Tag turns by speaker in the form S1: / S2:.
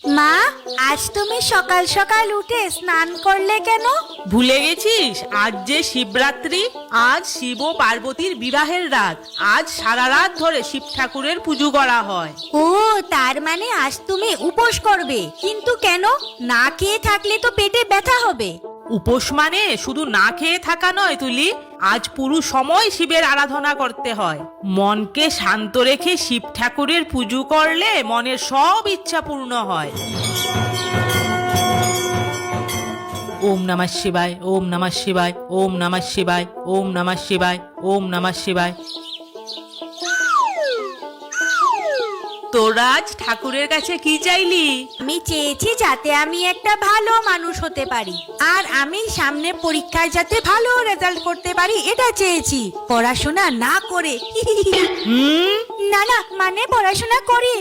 S1: মা, আজ তুমি সকাল সকাল উঠে স্নান করলে কেন?
S2: ভুলে গেছিস আজ যে শিবরাত্রি। আজ শিব ও পার্বতীর বিবাহের রাত। আজ সারা রাত ধরে শিব ঠাকুরের পুজো করা হয়।
S1: ও, তার মানে আজ তুমি উপোস করবে। কিন্তু কেন? না খেয়ে থাকলে তো পেটে ব্যথা হবে।
S2: উপোস মানে শুধু না খেয়ে থাকা নয় তুলি। আজ পুরো সময় শিবের আরাধনা করতে হয়। মনকে শান্ত রেখে শিব ঠাকুরের পুজো করলে মনের সব ইচ্ছা পূর্ণ হয়। ওম নমঃ শিবায়, ওম নমঃ শিবায়, ওম নমঃ শিবায়, ওম নমঃ শিবায়, ওম নমঃ শিবায়। তোরা আজ ঠাকুরের কাছে কি চাইলি?
S1: আমি চেয়েছি যাতে আমি একটা ভালো মানুষ হতে পারি, আর আমি সামনে পরীক্ষায় যাতে ভালো রেজাল্ট করতে পারি এটা চেয়েছি, পড়াশোনা না করে।
S2: হুম,
S1: না না, মানে পড়াশোনা করে।